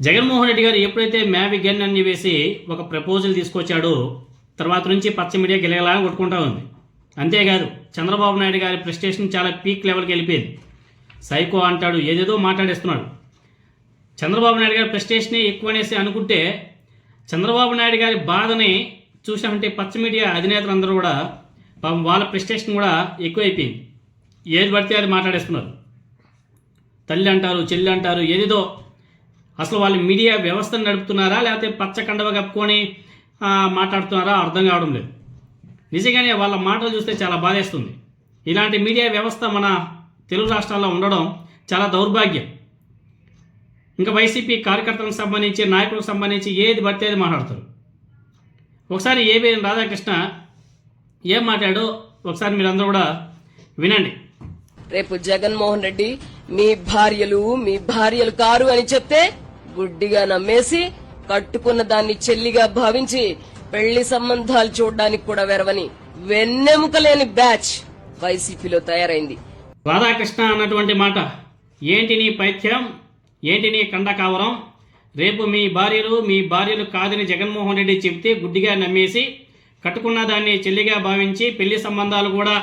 జగన్మోహన్ రెడ్డి గారు ఎప్పుడైతే మ్యావి గన్ అని వేసి ఒక ప్రపోజల్ తీసుకొచ్చాడో తర్వాత నుంచి పచ్చ మీడియా గిలగలా కొట్టుకుంటా ఉంది. అంతేకాదు చంద్రబాబు నాయుడు గారి ప్రెస్టేషన్ చాలా పీక్ లెవెల్కి వెళ్ళిపోయింది. సైకో అంటాడు, ఏదేదో మాట్లాడేస్తున్నాడు. చంద్రబాబు నాయుడు గారి ప్రెస్టేషనే ఎక్కువ అనేసి అనుకుంటే చంద్రబాబు నాయుడు గారి బాధని చూసామంటే పచ్చ మీడియా అధినేతలందరూ కూడా పాపం వాళ్ళ ప్రెస్టేషన్ కూడా ఎక్కువైపోయింది. ఏది పడితే అది మాట్లాడేస్తున్నారు. తల్లి అంటారు, చెల్లి అంటారు, ఏదేదో. అసలు వాళ్ళు మీడియా వ్యవస్థను నడుపుతున్నారా లేకపోతే పచ్చ కండవ కప్పుకొని మాట్లాడుతున్నారా అర్థం కావడం లేదు. నిజంగానే వాళ్ళ మాటలు చూస్తే చాలా బాధేస్తుంది. ఇలాంటి మీడియా వ్యవస్థ మన తెలుగు రాష్ట్రాల్లో ఉండడం చాలా దౌర్భాగ్యం. ఇంకా వైసీపీ కార్యకర్తలకు సంబంధించి నాయకులకు సంబంధించి ఏది పడితే అది మాట్లాడతారు. ఒకసారి ఏబిఎన్ రాధాకృష్ణ ఏం మాట్లాడో ఒకసారి మీరందరూ కూడా వినండి. రేపు జగన్మోహన్ రెడ్డి మీ భార్యలు కారు అని చెప్తే గుడ్డిగా నమ్మేసి కట్టుకున్న దాన్ని చెల్లిగా భావించి పెళ్లి సంబంధాలు చూడడానికి కూడా వెరవని వెన్నెముకలేని బ్యాచ్ వైసీపీలో తయారైంది. రాధాకృష్ణ అన్నటువంటి మాట, ఏంటి నీ పైత్యం, ఏంటి నీ కండకావరం? రేపు మీ భార్యలు కాదని జగన్మోహన్ రెడ్డి చెప్తే గుడ్డిగా నమ్మేసి కట్టుకున్న దాన్ని చెల్లిగా భావించి పెళ్లి సంబంధాలు కూడా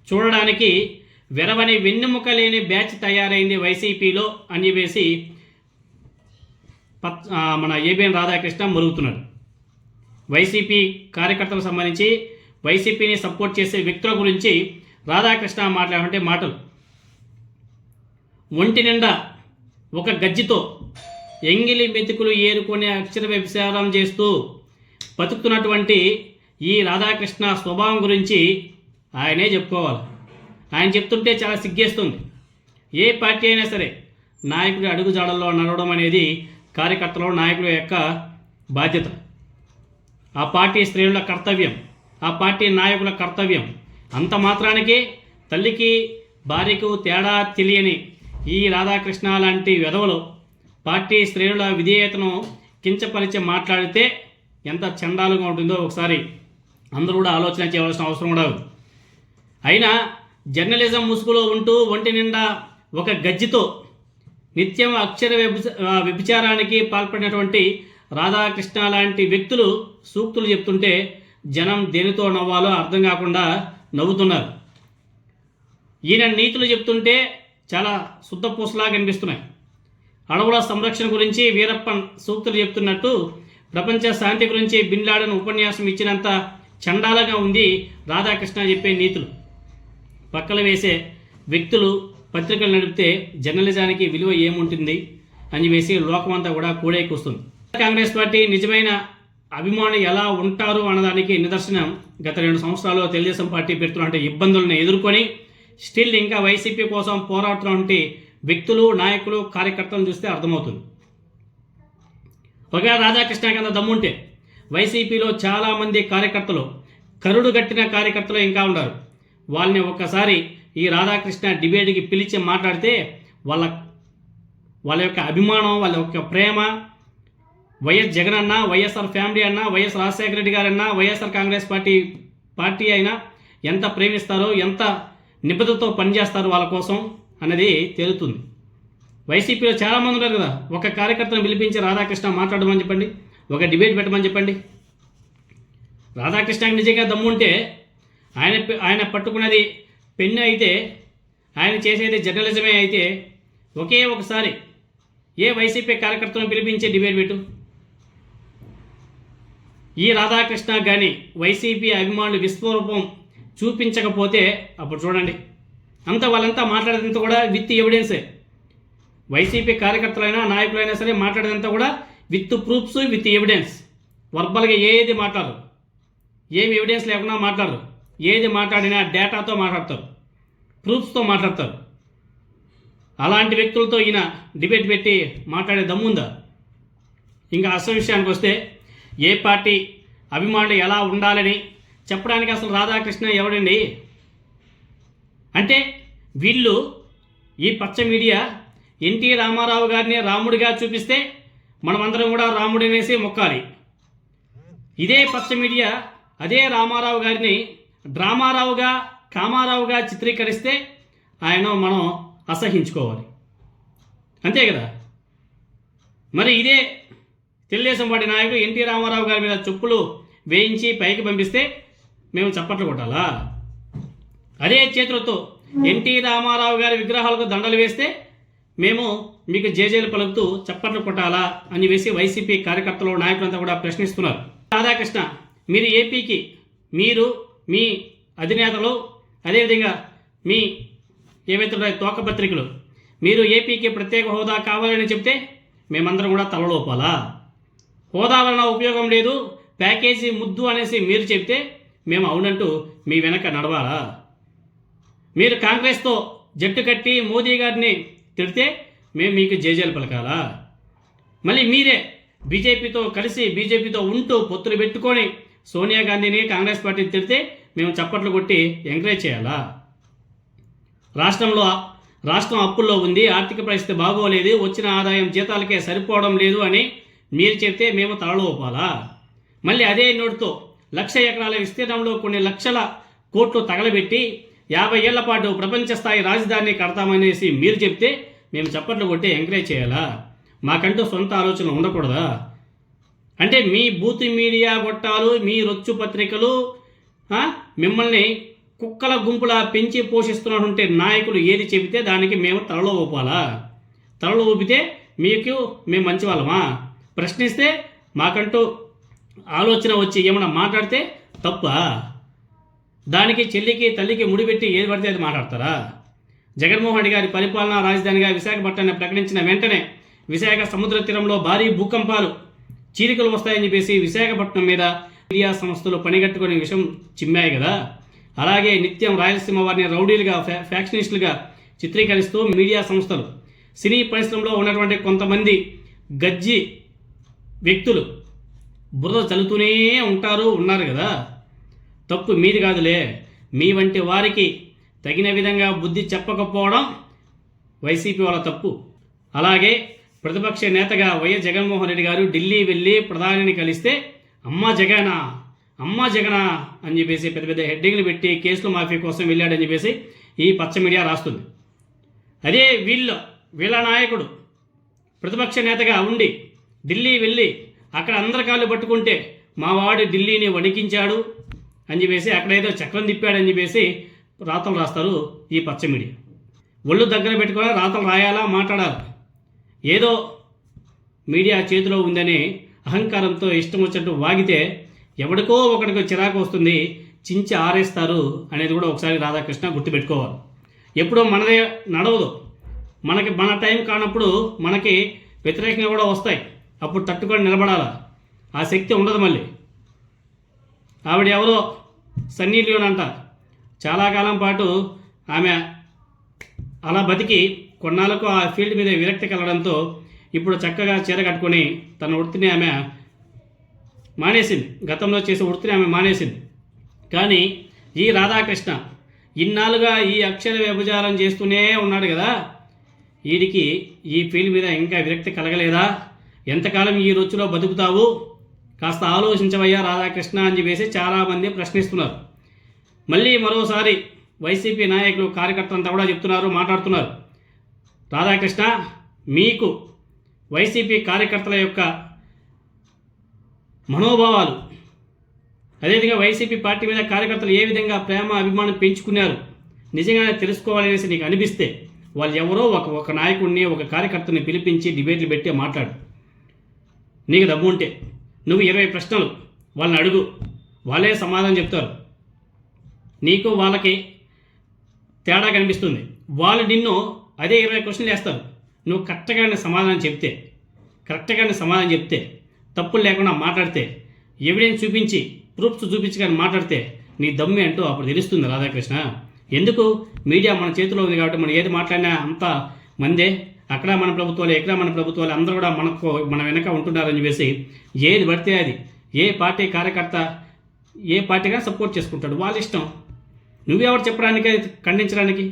చూడడానికి వెరవని వెన్నెముక లేని బ్యాచ్ తయారైంది వైసీపీలో అని చెప్పేసి మన ఏబిఎన్ రాధాకృష్ణ మరుగుతున్నాడు. వైసీపీ కార్యకర్తలకు సంబంధించి వైసీపీని సపోర్ట్ చేసే వ్యక్తుల గురించి రాధాకృష్ణ మాట్లాడే మాటలు. ఒంటి నిండా ఒక గజ్జితో ఎంగిలి మెతుకులు ఏరుకొని అక్షర వ్యభిచారం చేస్తూ బతుకుతున్నటువంటి ఈ రాధాకృష్ణ స్వభావం గురించి ఆయనే చెప్పుకోవాలి. ఆయన చెప్తుంటే చాలా సిగ్గేస్తుంది. ఏ పార్టీ అయినా సరే నాయకుడి అడుగుజాడల్లో నడవడం అనేది కార్యకర్తలు నాయకుల యొక్క బాధ్యత. ఆ పార్టీ శ్రేణుల కర్తవ్యం, ఆ పార్టీ నాయకుల కర్తవ్యం. అంత మాత్రానికి తల్లికి భార్యకు తేడా తెలియని ఈ రాధాకృష్ణ లాంటి వెధవలు పార్టీ శ్రేణుల విధేయతను కించపరిచి మాట్లాడితే ఎంత చండాలుగా ఉంటుందో ఒకసారి అందరూ కూడా ఆలోచన చేయవలసిన అవసరం కూడా ఉంది. అయినా జర్నలిజం ముసుగులో ఉంటూ ఒంటి నిండా ఒక గజ్జితో నిత్యం అక్షర వ్యభిచారానికి పాల్పడినటువంటి రాధాకృష్ణ లాంటి వ్యక్తులు సూక్తులు చెప్తుంటే జనం దేనితో నవ్వాలో అర్థం కాకుండా నవ్వుతున్నారు. ఈయన నీతులు చెప్తుంటే చాలా శుద్ధపూసలా కనిపిస్తున్నాయి. అడవుల సంరక్షణ గురించి వీరప్పన్ సూక్తులు చెప్తున్నట్టు ప్రపంచ శాంతి గురించి బిన్ లాడెన్ ఉపన్యాసం ఇచ్చినంత చండాలంగా ఉంది రాధాకృష్ణ చెప్పే నీతులు. పక్కన వేసే వ్యక్తులు పత్రికలు నడిపితే జర్నలిజానికి విలువ ఏముంటుంది అని చెప్పేసి లోకమంతా కూడా కూడేకొస్తుంది. కాంగ్రెస్ పార్టీ నిజమైన అభిమానులు ఎలా ఉంటారు అన్నదానికి నిదర్శనం గత 2 సంవత్సరాల్లో తెలుగుదేశం పార్టీ పెడుతున్న ఇబ్బందులను ఎదుర్కొని స్టిల్ ఇంకా వైసీపీ కోసం పోరాడుతున్నటువంటి వ్యక్తులు, నాయకులు, కార్యకర్తలను చూస్తే అర్థమవుతుంది. ఒకవేళ రాధాకృష్ణ కింద దమ్ముంటే వైసీపీలో చాలామంది కార్యకర్తలు, కరుడు గట్టిన కార్యకర్తలు ఇంకా ఉన్నారు. వాళ్ళని ఒక్కసారి ఈ రాధాకృష్ణ డిబేట్కి పిలిచి మాట్లాడితే వాళ్ళ యొక్క అభిమానం, వాళ్ళ యొక్క ప్రేమ, వైఎస్ జగన్ అన్నా, వైఎస్ఆర్ ఫ్యామిలీ అన్నా, వైఎస్ రాజశేఖర రెడ్డి గారన్నా, వైఎస్ఆర్ కాంగ్రెస్ పార్టీ అయినా ఎంత ప్రేమిస్తారో, ఎంత నిబద్ధతతో పనిచేస్తారు వాళ్ళ కోసం అన్నది తేలుతుంది. వైసీపీలో చాలామంది ఉన్నారు కదా, ఒక కార్యకర్తను పిలిపించి రాధాకృష్ణ మాట్లాడమని చెప్పండి, ఒక డిబేట్ పెట్టమని చెప్పండి. రాధాకృష్ణకి నిజంగా దమ్ముంటే ఆయన పట్టుకున్నది పెన్ను అయితే, ఆయన చేసేది జర్నలిజమే అయితే ఒకే ఒకసారి ఏ వైసీపీ కార్యకర్తలను పిలిపించే డిబేట్ పెట్టు. ఈ రాధాకృష్ణ కానీ వైసీపీ అభిమానులు విశ్వరూపం చూపించకపోతే అప్పుడు చూడండి, వాళ్ళంతా మాట్లాడేదంతా కూడా విత్ ఎవిడెన్సే. వైసీపీ కార్యకర్తలైనా నాయకులైనా సరే మాట్లాడేదంతా కూడా విత్ ప్రూఫ్స్, విత్ ఎవిడెన్స్. వర్బల్గా ఏది మాట్లాడరు, ఏమి ఎవిడెన్స్ లేకుండా మాట్లాడరు. ఏది మాట్లాడినా డేటాతో మాట్లాడతారు, ప్రూఫ్స్తో మాట్లాడతారు. అలాంటి వ్యక్తులతో ఈయన డిబేట్ పెట్టి మాట్లాడే దమ్ముందా? ఇంకా అసలు విషయానికి వస్తే ఏ పార్టీ అభిమానులు ఎలా ఉండాలని చెప్పడానికి అసలు రాధాకృష్ణ ఎవడండి? అంటే వీళ్ళు ఈ పచ్చ మీడియా ఎన్టీ రామారావు గారిని రాముడిగా చూపిస్తే మనమందరం కూడా రాముడినేసి మొక్కాలి. ఇదే పచ్చ మీడియా అదే రామారావు గారిని డ్రామారావుగా, కామారావుగా చిత్రీకరిస్తే ఆయన మనం అసహించుకోవాలి. అంతే కదా. మరి ఇదే తెలుగుదేశం పార్టీ నాయకుడు ఎన్టీ రామారావు గారి మీద చెప్పులు వేయించి పైకి పంపిస్తే మేము చప్పట్లు కొట్టాలా? అదే చేతులతో ఎన్టీ రామారావు గారి విగ్రహాలకు దండలు వేస్తే మేము మీకు జేజేలు పలుకుతూ చప్పట్లు కొట్టాలా అని వేసి వైసీపీ కార్యకర్తలు నాయకులంతా కూడా ప్రశ్నిస్తున్నారు. రాధాకృష్ణ, మీరు ఏపీకి మీరు మీ అధినేతలు అదేవిధంగా మీ ఏవైతే తోక పత్రికలు మీరు ఏపీకి ప్రత్యేక హోదా కావాలని చెప్తే మేమందరం కూడా తలలోపాలా? హోదా వలన ఉపయోగం లేదు, ప్యాకేజీ ముద్దు అనేసి మీరు చెప్తే మేము అవునంటూ మీ వెనక నడవాలా? మీరు కాంగ్రెస్తో జట్టు కట్టి మోదీ గారిని తిడితే మేము మీకు జేజేలు పలకాలా? మళ్ళీ మీరే బీజేపీతో కలిసి బీజేపీతో ఉంటూ పొత్తులు పెట్టుకొని సోనియా గాంధీని కాంగ్రెస్ పార్టీని తిడితే మేము చప్పట్లు కొట్టి ఎంకరేజ్ చేయాలా? రాష్ట్రం అప్పుల్లో ఉంది, ఆర్థిక పరిస్థితి బాగోలేదు, వచ్చిన ఆదాయం జీతాలకే సరిపోవడం లేదు అని మీరు చెప్తే మేము తలలో ఊపాలా? మళ్ళీ అదే నోటితో 1,00,000 ఎకరాల విస్తీర్ణంలో కొన్ని లక్షల కోట్లు తగలబెట్టి 50 ఏళ్ల పాటు ప్రపంచ స్థాయి రాజధానిని కడతామనేసి మీరు చెప్తే మేము చప్పట్లు కొట్టి ఎంకరేజ్ చేయాలా? మాకంటూ సొంత ఆలోచనలు ఉండకూడదా? అంటే మీ బూత్ మీడియా గొట్టాలు, మీ రొచ్చు పత్రికలు మిమ్మల్ని కుక్కల గుంపులా పెంచి పోషిస్తున్నటువంటి నాయకులు ఏది చెబితే దానికి మేము తలలో ఊపాలా? తలలో ఊపితే మీకు మేము మంచి వాళ్ళమా? ప్రశ్నిస్తే మాకంటూ ఆలోచన వచ్చి ఏమైనా మాట్లాడితే తప్ప? దానికి చెల్లికి తల్లికి ముడిపెట్టి ఏది పడితే అది మాట్లాడతారా? జగన్మోహన్ రెడ్డి గారి పరిపాలనా రాజధానిగా విశాఖపట్నాన్ని ప్రకటించిన వెంటనే విశాఖ సముద్ర తీరంలో భారీ భూకంపాలు చీలికలు వస్తాయని చెప్పేసి విశాఖపట్నం మీద మీడియా సంస్థలు పనిగట్టుకునే విషయం చిమ్మాయి కదా. అలాగే నిత్యం రాయలసీమ వారిని రౌడీలుగా ఫ్యాక్షనిస్టులుగా చిత్రీకరిస్తూ మీడియా సంస్థలు సినీ పరిశ్రమలో ఉన్నటువంటి కొంతమంది గజ్జి వ్యక్తులు బురద చల్లుతూనే ఉన్నారు కదా. తప్పు మీది కాదులే, మీ వంటి వారికి తగిన విధంగా బుద్ధి చెప్పకపోవడం వైసీపీ వాళ్ళ తప్పు. అలాగే ప్రతిపక్ష నేతగా వైఎస్ జగన్మోహన్ రెడ్డి గారు ఢిల్లీ వెళ్ళి ప్రధానిని కలిస్తే అమ్మా జగనా అని చెప్పేసి పెద్ద పెద్ద హెడ్డింగ్లు పెట్టి కేసులు మాఫీ కోసం వెళ్ళాడని చెప్పేసి ఈ పచ్చ మీడియా రాస్తుంది. అదే వీళ్ళ నాయకుడు ప్రతిపక్ష నేతగా ఉండి ఢిల్లీ వెళ్ళి అక్కడ అందరి కాళ్ళు పట్టుకుంటే మా వాడు ఢిల్లీని వణికించాడు అని చెప్పేసి అక్కడేదో చక్రం తిప్పాడని చెప్పేసి రాతలు రాస్తారు ఈ పచ్చ మీడియా. ఒళ్ళు దగ్గర పెట్టుకొని రాతలు రాయాలా, మాట్లాడాలి. ఏదో మీడియా చేతిలో ఉందని అహంకారంతో ఇష్టం వచ్చినట్టు వాగితే ఎవడికో ఒకడికి చిరాకు వస్తుంది, చించి ఆరేస్తారు అనేది కూడా ఒకసారి రాధాకృష్ణ గుర్తుపెట్టుకోవాలి. ఎప్పుడో మనదే నడవదు, మన టైం కానప్పుడు మనకి వ్యతిరేకంగా కూడా వస్తాయి, అప్పుడు తట్టుకొని నిలబడాలా. ఆ శక్తి ఉండదు. మళ్ళీ ఆవిడ ఎవరో సన్నీ లియోన్ అంట, చాలా కాలం పాటు ఆమె అలా బతికి కొన్నాళ్ళకు ఆ ఫీల్డ్ మీద విరక్తి కలగడంతో ఇప్పుడు చక్కగా చీర కట్టుకొని తన వృత్తిని ఆమె మానేసింది. గతంలో చేసే వృత్తిని ఆమె మానేసింది. కానీ ఈ రాధాకృష్ణ ఇన్నాళ్ళుగా ఈ అక్షర వ్యభిచారం చేస్తూనే ఉన్నాడు కదా, వీడికి ఈ ఫీల్డ్ మీద ఇంకా విరక్తి కలగలేదా? ఎంతకాలం ఈ రొచ్చులో బతుకుతావు? కాస్త ఆలోచించవయ్యా రాధాకృష్ణ అని చెప్పేసి చాలామంది ప్రశ్నిస్తున్నారు. మళ్ళీ మరోసారి వైసీపీ నాయకులు కార్యకర్తలంతా కూడా చెప్తున్నారు, మాట్లాడుతున్నారు. రాధాకృష్ణ, మీకు వైసీపీ కార్యకర్తల యొక్క మనోభావాలు, అదేవిధంగా వైసీపీ పార్టీ మీద కార్యకర్తలు ఏ విధంగా ప్రేమ అభిమానం పెంచుకున్నారు నిజంగానే తెలుసుకోవాలనేసి నీకు అనిపిస్తే వాళ్ళు ఎవరో ఒక నాయకుడిని ఒక కార్యకర్తని పిలిపించి డిబేట్లు పెట్టి మాట్లాడు. నీకు దమ్ము ఉంటే నువ్వు 20 ప్రశ్నలు వాళ్ళని అడుగు, వాళ్ళే సమాధానం చెప్తారు. నీకు వాళ్ళకి తేడా కనిపిస్తుంది. వాళ్ళు నిన్ను అదే 20 క్వశ్చన్లు వేస్తారు. నువ్వు కరెక్ట్గానే సమాధానం చెప్తే తప్పులు లేకుండా మాట్లాడితే ఎవిడెన్స్ చూపించి ప్రూఫ్స్ చూపించి కానీ మాట్లాడితే నీ దమ్మే అంటూ అప్పుడు తెలుస్తుంది రాధాకృష్ణ. ఎందుకు మీడియా మన చేతిలో ఉంది కాబట్టి మనం ఏది మాట్లాడినా అంతా మందే, అక్కడ మన ప్రభుత్వాలు ఇక్కడ మన ప్రభుత్వాలు అందరూ కూడా మన వెనక ఉంటున్నారని చెప్పేసి ఏది పడితే అది ఏ పార్టీ కార్యకర్త ఏ పార్టీగా సపోర్ట్ చేసుకుంటాడు, వాళ్ళ ఇష్టం. నువ్వెవరు చెప్పడానికి ఖండించడానికి?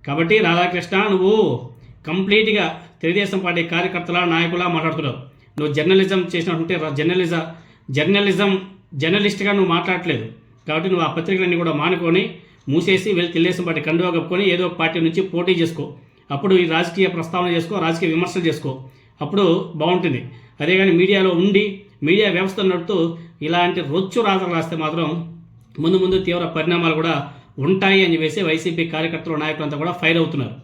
కాబట్టి రాధాకృష్ణ, నువ్వు కంప్లీట్గా తెలుగుదేశం పార్టీ కార్యకర్తల నాయకులా మాట్లాడుతున్నావు. నువ్వు జర్నలిజం చేసినట్టుంటే జర్నలిస్ట్గా నువ్వు మాట్లాడట్లేదు. కాబట్టి నువ్వు ఆ పత్రికలన్నీ కూడా మానుకొని మూసేసి వెళ్ళి తెలుగుదేశం పార్టీ కండువా కప్పుకొని ఏదో ఒక పార్టీ నుంచి పోటీ చేసుకో. అప్పుడు ఈ రాజకీయ ప్రస్తావన చేసుకో, రాజకీయ విమర్శలు చేసుకో. అప్పుడు బాగుంటుంది. అదే కానీ మీడియాలో ఉండి మీడియా వ్యవస్థ నడుపుతూ ఇలాంటి రొచ్చు రాతలు రాస్తే మాత్రం ముందు ముందు తీవ్ర పరిణామాలు కూడా ఉంటాయి అని చెప్పేసి వైసీపీ కార్యకర్తలు నాయకులంతా కూడా ఫైర్ అవుతున్నారు.